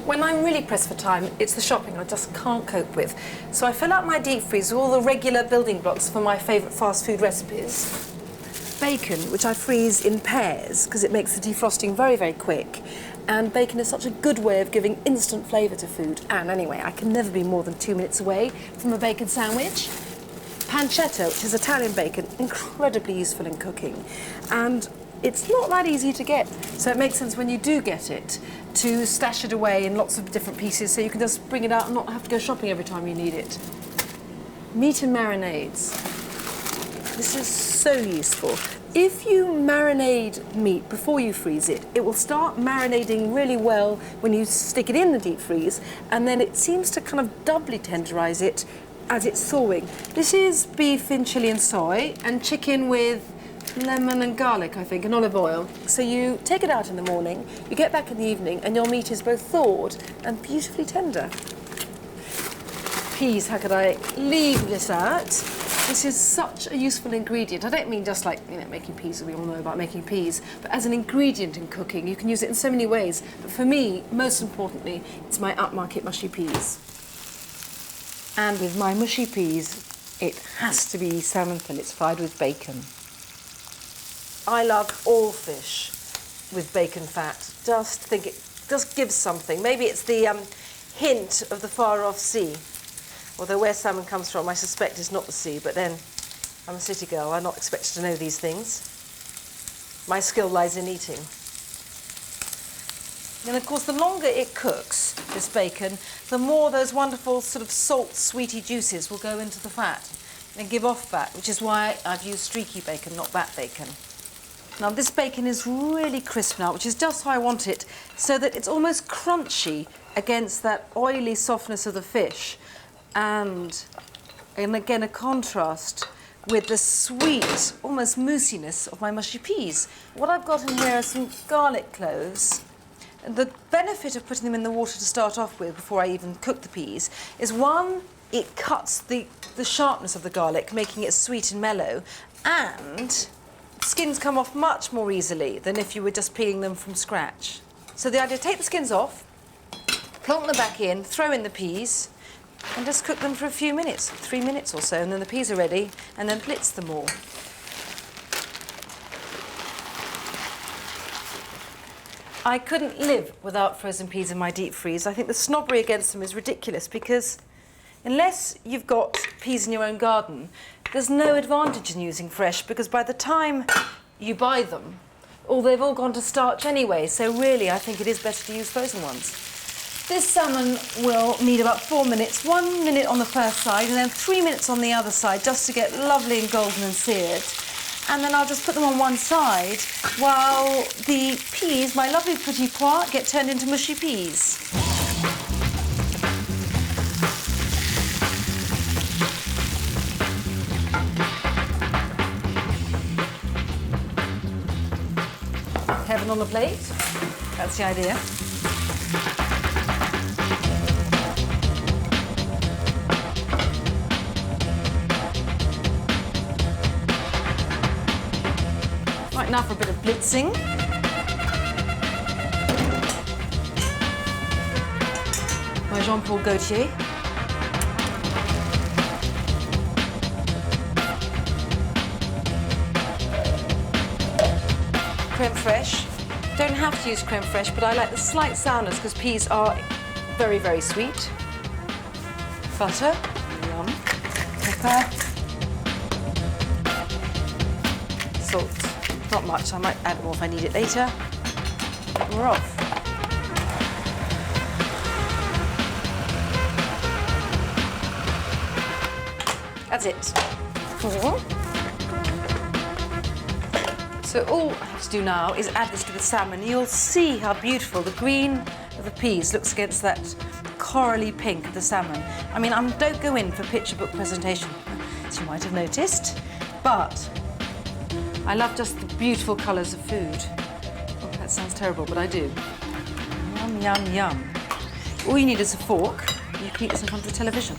When I'm really pressed for time, it's the shopping I just can't cope with. So I fill out my deep freeze with all the regular building blocks for my favourite fast food recipes. Bacon, which I freeze in pairs because it makes the defrosting very, very quick. And bacon is such a good way of giving instant flavour to food. And anyway, I can never be more than 2 minutes away from a bacon sandwich. Pancetta, which is Italian bacon, incredibly useful in cooking. And it's not that easy to get. So it makes sense when you do get it to stash it away in lots of different pieces so you can just bring it out and not have to go shopping every time you need it. Meat and marinades. This is so useful. If you marinade meat before you freeze it, it will start marinating really well when you stick it in the deep freeze, and then it seems to kind of doubly tenderize it as it's thawing. This is beef in chili and soy, and chicken with lemon and garlic, I think, and olive oil. So you take it out in the morning, you get back in the evening, and your meat is both thawed and beautifully tender. Peas, how could I leave this out? This is such a useful ingredient. I don't mean just like, making peas, we all know about making peas, but as an ingredient in cooking. You can use it in so many ways. But for me, most importantly, it's my upmarket mushy peas. And with my mushy peas, it has to be salmon fillets fried with bacon. I love all fish with bacon fat. Just think it just gives something. Maybe it's the hint of the far-off sea. Although where salmon comes from, I suspect is not the sea, but then I'm a city girl. I'm not expected to know these things. My skill lies in eating. And of course, the longer it cooks, this bacon, the more those wonderful sort of salt, sweety juices will go into the fat and give off fat, which is why I've used streaky bacon, not bat bacon. Now this bacon is really crisp now, which is just how I want it, so that it's almost crunchy against that oily softness of the fish. And again, a contrast with the sweet, almost moussiness of my mushy peas. What I've got in here are some garlic cloves. The benefit of putting them in the water to start off with, before I even cook the peas, is one, it cuts the sharpness of the garlic, making it sweet and mellow, and skins come off much more easily than if you were just peeling them from scratch. So the idea, take the skins off, plonk them back in, throw in the peas, and just cook them for a few minutes, 3 minutes or so, and then the peas are ready, and then blitz them all. I couldn't live without frozen peas in my deep freeze. I think the snobbery against them is ridiculous because unless you've got peas in your own garden, there's no advantage in using fresh because by the time you buy them, they've all gone to starch anyway, so really I think it is better to use frozen ones. This salmon will need about 4 minutes, 1 minute on the first side and then 3 minutes on the other side just to get lovely and golden and seared. And then I'll just put them on one side while the peas, my lovely petit pois, get turned into mushy peas. Heaven on the plate, that's the idea. Right, now for a bit of blitzing. By Jean-Paul Gaultier. Creme fraiche. Don't have to use creme fraiche, but I like the slight sourness because peas are very, very sweet. Butter, yum. Pepper. Salt. Not much, I might add more if I need it later. We're off. That's it. So all I have to do now is add this to the salmon. You'll see how beautiful the green of the peas looks against that corally pink of the salmon. I mean, I don't go in for picture book presentation, as you might have noticed, but I love just the beautiful colours of food. Oh, that sounds terrible, but I do. Yum, yum, yum. All you need is a fork. You can eat this in front of the television.